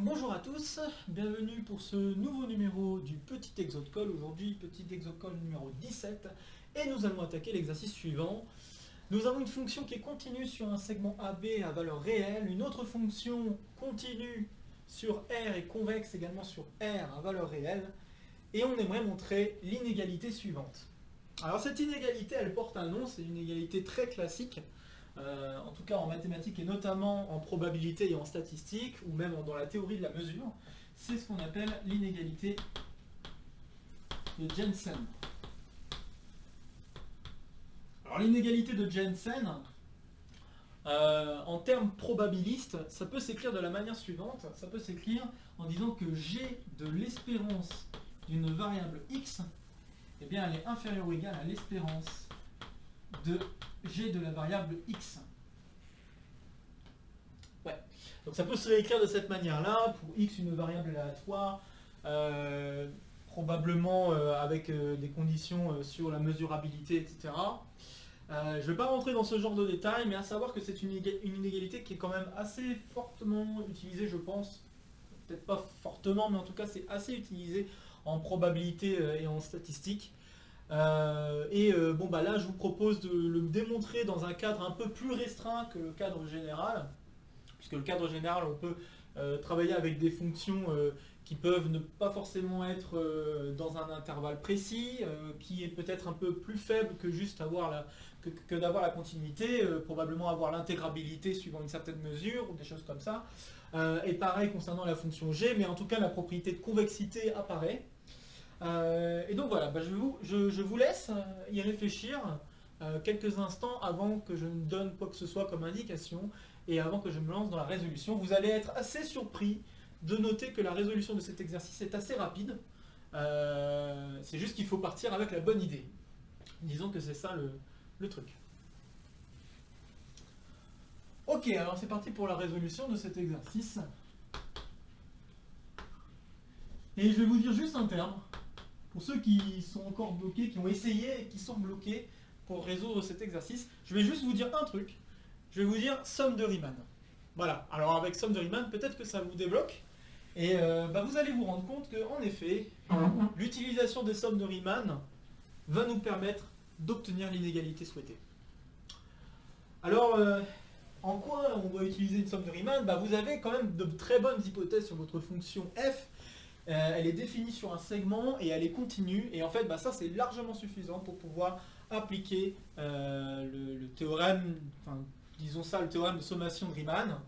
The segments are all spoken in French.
Bonjour à tous, bienvenue pour ce nouveau numéro du Petit Exocode. Aujourd'hui, Petit Exocode numéro 17, et nous allons attaquer l'exercice suivant. Nous avons une fonction qui est continue sur un segment AB à valeur réelle, une autre fonction continue sur R et convexe également sur R à valeur réelle, et on aimerait montrer l'inégalité suivante. Alors cette inégalité, elle porte un nom, c'est une inégalité très classique, en tout cas en mathématiques et notamment en probabilité et en statistique, ou même dans la théorie de la mesure. C'est ce qu'on appelle l'inégalité de Jensen. Alors l'inégalité de Jensen, en termes probabilistes, ça peut s'écrire de la manière suivante. Ça peut s'écrire en disant que G de l'espérance d'une variable x, eh bien, elle est inférieure ou égale à l'espérance de G de la variable x. Ouais. Donc ça peut se réécrire de cette manière-là. Pour x, une variable aléatoire, probablement avec des conditions sur la mesurabilité, etc. Je ne vais pas rentrer dans ce genre de détails, mais à savoir que c'est une inégalité qui est quand même assez fortement utilisée, je pense. Peut-être pas fortement, mais en tout cas c'est assez utilisé en probabilité et en statistique. Là, je vous propose de le démontrer dans un cadre un peu plus restreint que le cadre général, puisque le cadre général, on peut travailler avec des fonctions qui peuvent ne pas forcément être dans un intervalle précis, qui est peut-être un peu plus faible que juste que d'avoir la continuité, probablement avoir l'intégrabilité suivant une certaine mesure, ou des choses comme ça. Et pareil concernant la fonction g, mais en tout cas la propriété de convexité apparaît. Et donc voilà, je vous laisse y réfléchir quelques instants avant que je ne donne quoi que ce soit comme indication et avant que je me lance dans la résolution. Vous allez être assez surpris de noter que la résolution de cet exercice est assez rapide. C'est juste qu'il faut partir avec la bonne idée. Disons que c'est ça le truc. Ok, alors c'est parti pour la résolution de cet exercice. Et je vais vous dire juste un terme. Pour ceux qui sont encore bloqués, qui ont essayé et qui sont bloqués pour résoudre cet exercice, je vais juste vous dire un truc. Je vais vous dire somme de Riemann. Voilà, alors avec somme de Riemann, peut-être que ça vous débloque. Et vous allez vous rendre compte qu'en effet, l'utilisation des sommes de Riemann va nous permettre d'obtenir l'inégalité souhaitée. Alors, en quoi on doit utiliser une somme de Riemann? Vous avez quand même de très bonnes hypothèses sur votre fonction f. Elle est définie sur un segment et elle est continue. Et en fait, ça c'est largement suffisant pour pouvoir appliquer le théorème, disons ça, le théorème de sommation de Riemann.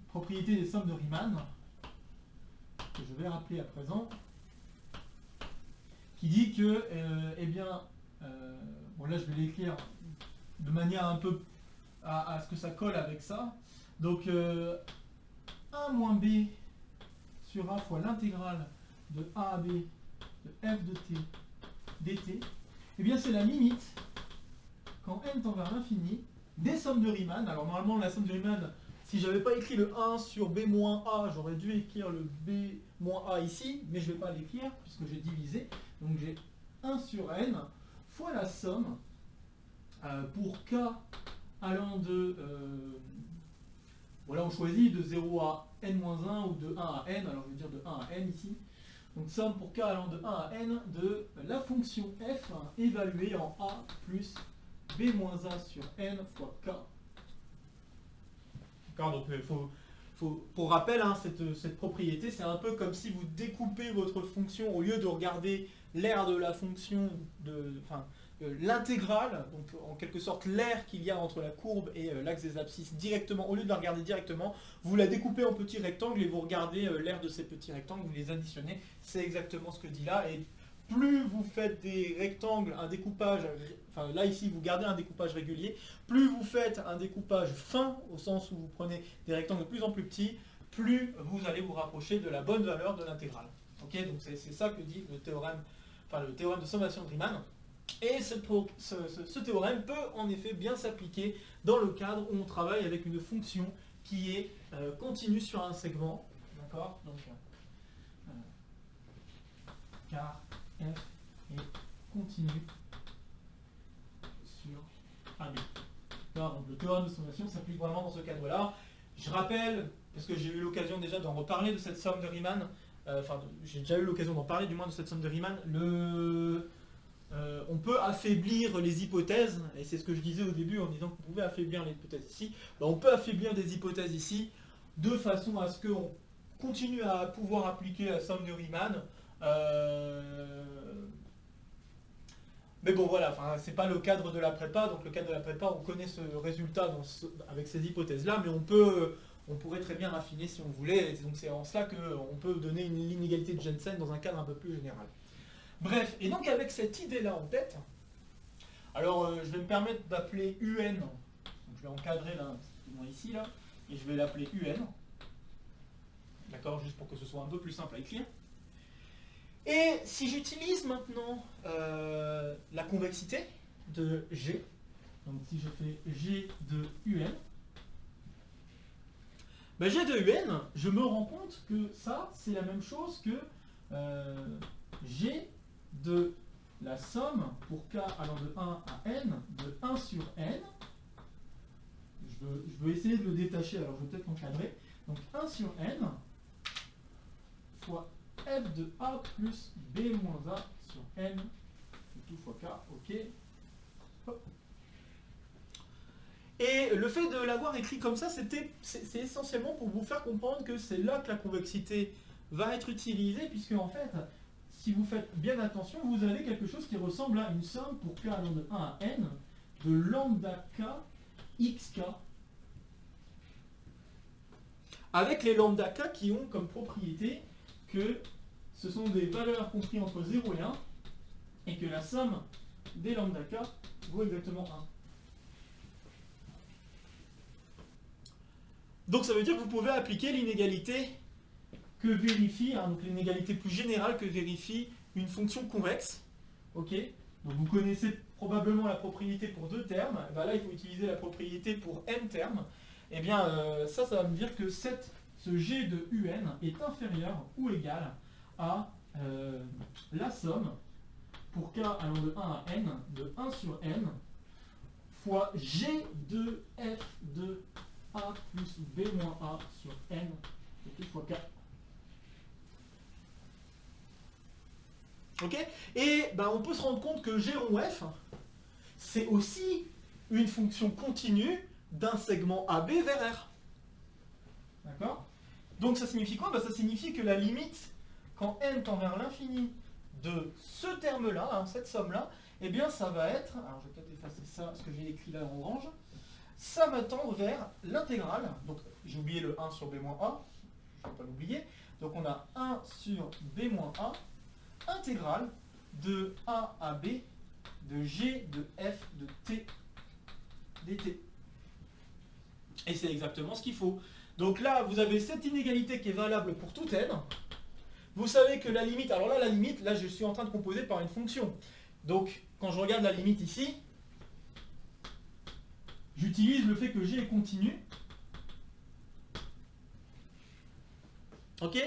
Propriété des sommes de Riemann, que je vais rappeler à présent, qui dit que, là je vais l'écrire de manière un peu à ce que ça colle avec ça. Donc, 1 moins b sur a fois l'intégrale de a à b de f de t dt, c'est la limite, quand n tend vers l'infini, des sommes de Riemann. Alors normalement la somme de Riemann, si je n'avais pas écrit le 1 sur b moins a, j'aurais dû écrire le b moins a ici, mais je ne vais pas l'écrire puisque j'ai divisé. Donc j'ai 1 sur n fois la somme pour k allant de... on choisit de 0 à n-1 ou de 1 à n, alors je vais dire de 1 à n ici. Donc somme pour k allant de 1 à n de la fonction f évaluée en a plus b-a sur n fois k. D'accord, donc pour rappel, cette propriété, c'est un peu comme si vous découpez votre fonction, au lieu de regarder l'aire de la fonction, l'intégrale, donc en quelque sorte l'aire qu'il y a entre la courbe et l'axe des abscisses directement, au lieu de la regarder directement, vous la découpez en petits rectangles et vous regardez l'aire de ces petits rectangles, vous les additionnez. C'est exactement ce que dit là. Et plus vous faites des rectangles, un découpage, là ici vous gardez un découpage régulier, plus vous faites un découpage fin, au sens où vous prenez des rectangles de plus en plus petits, plus vous allez vous rapprocher de la bonne valeur de l'intégrale. Ok, donc c'est ça que dit le théorème de sommation de Riemann. Et ce théorème peut en effet bien s'appliquer dans le cadre où on travaille avec une fonction qui est continue sur un segment. D'accord, donc car f est continue sur AB. Donc le théorème de sommation s'applique vraiment dans ce cadre-là. Je rappelle, parce que j'ai eu l'occasion déjà d'en reparler de cette somme de Riemann, j'ai déjà eu l'occasion d'en parler du moins de cette somme de Riemann, on peut affaiblir les hypothèses, et c'est ce que je disais au début en disant qu'on pouvait affaiblir les hypothèses ici. Ben, on peut affaiblir des hypothèses ici de façon à ce qu'on continue à pouvoir appliquer la somme de Riemann. Mais bon voilà, c'est pas le cadre de la prépa, donc le cadre de la prépa, on connaît ce résultat avec ces hypothèses-là, mais on pourrait très bien raffiner si on voulait, et donc c'est en cela qu'on peut donner une inégalité de Jensen dans un cadre un peu plus général. Bref, et donc avec cette idée-là en tête, alors je vais me permettre d'appeler UN, donc je vais encadrer là, ici, là, et je vais l'appeler UN, d'accord, juste pour que ce soit un peu plus simple à écrire. Et si j'utilise maintenant la convexité de G, donc si je fais G de UN, ben G de UN, je me rends compte que ça, c'est la même chose que G de la somme pour k allant de 1 à n, de 1 sur n. Je veux essayer de le détacher, alors je vais peut-être l'encadrer. Donc 1 sur n fois f de a plus b moins a sur n, tout fois k, ok. Hop. Et le fait de l'avoir écrit comme ça, c'est essentiellement pour vous faire comprendre que c'est là que la convexité va être utilisée, puisque en fait, si vous faites bien attention, vous avez quelque chose qui ressemble à une somme pour k allant de 1 à n de lambda k xk, avec les lambda k qui ont comme propriété que ce sont des valeurs comprises entre 0 et 1, et que la somme des lambda k vaut exactement 1. Donc ça veut dire que vous pouvez appliquer l'inégalité que vérifie, donc l'inégalité plus générale que vérifie une fonction convexe. Ok. Donc vous connaissez probablement la propriété pour 2 termes. Et bien là, il faut utiliser la propriété pour n termes. Et bien ça va me dire que ce g de un est inférieur ou égal à la somme pour k allant de 1 à n de 1 sur n fois g de f de a plus b moins a sur n fois k. Ok. Et ben, on peut se rendre compte que g rond f, c'est aussi une fonction continue d'un segment AB vers R. D'accord. Donc ça signifie quoi? Ben, ça signifie que la limite, quand n tend vers l'infini de ce terme-là, hein, cette somme-là, eh bien ça va être, alors je vais peut-être effacer ça, ce que j'ai écrit là en orange, ça va tendre vers l'intégrale, donc j'ai oublié le 1 sur b moins a, je ne vais pas l'oublier, donc on a 1 sur b moins a, intégrale de a à b de g de f de t dt. Et c'est exactement ce qu'il faut. Donc là, vous avez cette inégalité qui est valable pour tout n. Vous savez que la limite, alors là, la limite, là, je suis en train de composer par une fonction. Donc, quand je regarde la limite ici, j'utilise le fait que g est continu. Ok.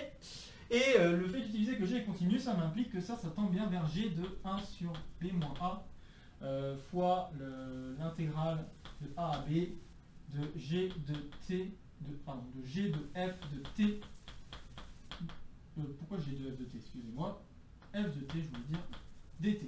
Et le fait d'utiliser que g est continu, ça m'implique que ça tend bien vers g de 1 sur b moins a fois l'intégrale de a à b de g de t, de g de f de t. Pourquoi g de f de t? Excusez-moi. F de t, je voulais dire dt.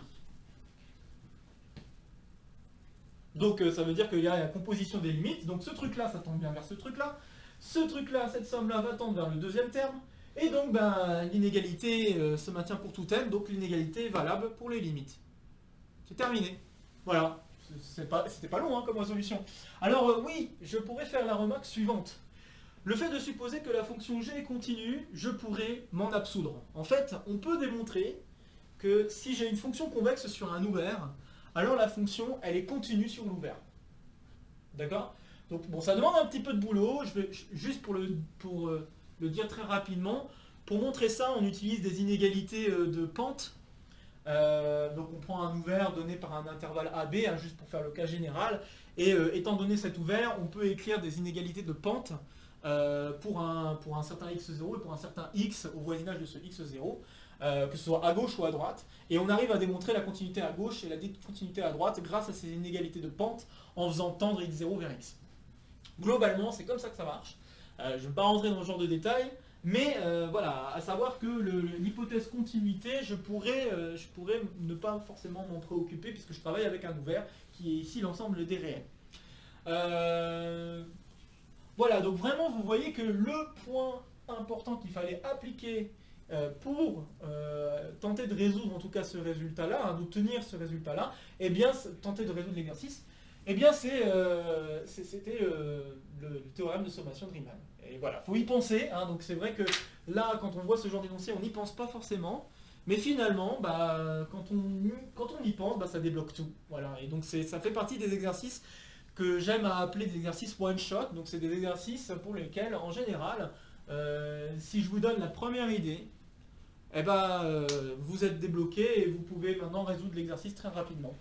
Donc ça veut dire qu'il y a la composition des limites. Donc ce truc-là, ça tend bien vers ce truc-là. Ce truc-là, cette somme-là, va tendre vers le deuxième terme. Et donc ben, l'inégalité se maintient pour tout n, donc l'inégalité est valable pour les limites. C'est terminé. Voilà. C'était pas long hein, comme résolution. Alors oui, je pourrais faire la remarque suivante. Le fait de supposer que la fonction g est continue, je pourrais m'en absoudre. En fait, on peut démontrer que si j'ai une fonction convexe sur un ouvert, alors la fonction, elle est continue sur l'ouvert. D'accord? Donc bon, ça demande un petit peu de boulot. Je vais juste pour le dire très rapidement. Pour montrer ça, on utilise des inégalités de pente. Donc on prend un ouvert donné par un intervalle AB, hein, juste pour faire le cas général. Et étant donné cet ouvert, on peut écrire des inégalités de pente pour un certain x0 et pour un certain x au voisinage de ce x0. que ce soit à gauche ou à droite, et on arrive à démontrer la continuité à gauche et la discontinuité à droite grâce à ces inégalités de pente en faisant tendre x0 vers x. Globalement, c'est comme ça que ça marche. Je ne vais pas rentrer dans ce genre de détails, mais voilà, à savoir que l'hypothèse continuité, je pourrais ne pas forcément m'en préoccuper puisque je travaille avec un ouvert qui est ici l'ensemble des réels. Voilà, donc vraiment vous voyez que le point important qu'il fallait appliquer pour tenter de résoudre en tout cas ce résultat-là, hein, d'obtenir ce résultat-là, et bien tenter de résoudre l'exercice, eh bien c'était le théorème de sommation de Riemann. Et voilà, faut y penser, hein, donc c'est vrai que là quand on voit ce genre d'énoncé on n'y pense pas forcément, mais finalement quand on y pense ça débloque tout. Voilà, et donc ça fait partie des exercices que j'aime à appeler des exercices one shot, donc c'est des exercices pour lesquels en général si je vous donne la première idée, eh vous êtes débloqué et vous pouvez maintenant résoudre l'exercice très rapidement.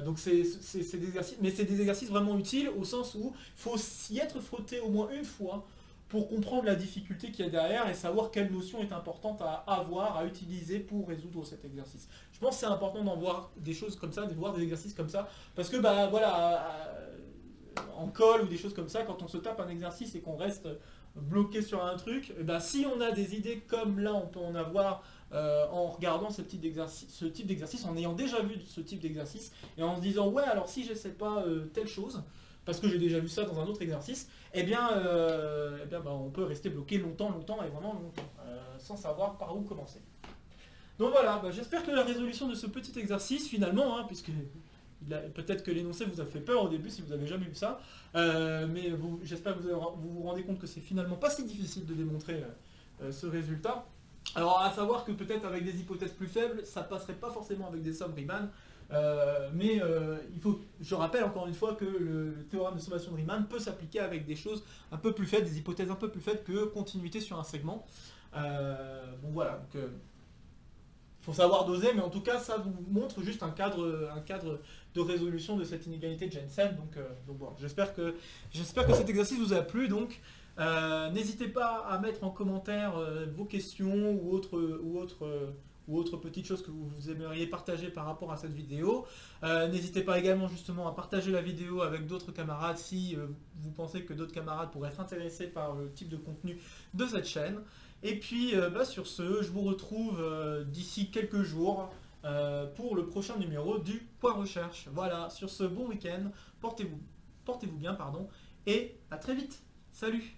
Donc c'est des exercices, mais c'est des exercices vraiment utiles au sens où il faut s'y être frotté au moins une fois pour comprendre la difficulté qu'il y a derrière et savoir quelle notion est importante à avoir, à utiliser pour résoudre cet exercice. Je pense que c'est important d'en voir des choses comme ça, de voir des exercices comme ça, parce que en colle ou des choses comme ça, quand on se tape un exercice et qu'on reste bloqué sur un truc, si on a des idées comme là on peut en avoir en regardant ce type d'exercice, en ayant déjà vu ce type d'exercice, et en se disant ouais alors si j'essaie pas telle chose, parce que j'ai déjà vu ça dans un autre exercice, on peut rester bloqué longtemps et vraiment longtemps, sans savoir par où commencer. Donc voilà, j'espère que la résolution de ce petit exercice finalement, hein, puisque peut-être que l'énoncé vous a fait peur au début si vous n'avez jamais vu ça, mais j'espère que vous vous rendez compte que c'est finalement pas si difficile de démontrer ce résultat. Alors à savoir que peut-être avec des hypothèses plus faibles, ça passerait pas forcément avec des sommes Riemann, je rappelle encore une fois que le théorème de sommation de Riemann peut s'appliquer avec des choses un peu plus faibles, des hypothèses un peu plus faibles que continuité sur un segment. Bon voilà, donc faut savoir doser, mais en tout cas ça vous montre juste un cadre de résolution de cette inégalité de Jensen. Donc bon, j'espère que cet exercice vous a plu. Donc n'hésitez pas à mettre en commentaire vos questions ou autres petites choses que vous aimeriez partager par rapport à cette vidéo. N'hésitez pas également justement à partager la vidéo avec d'autres camarades si vous pensez que d'autres camarades pourraient être intéressés par le type de contenu de cette chaîne. Et puis sur ce, je vous retrouve d'ici quelques jours pour le prochain numéro du Point Recherche. Voilà, sur ce, bon week-end, portez-vous bien, et à très vite. Salut!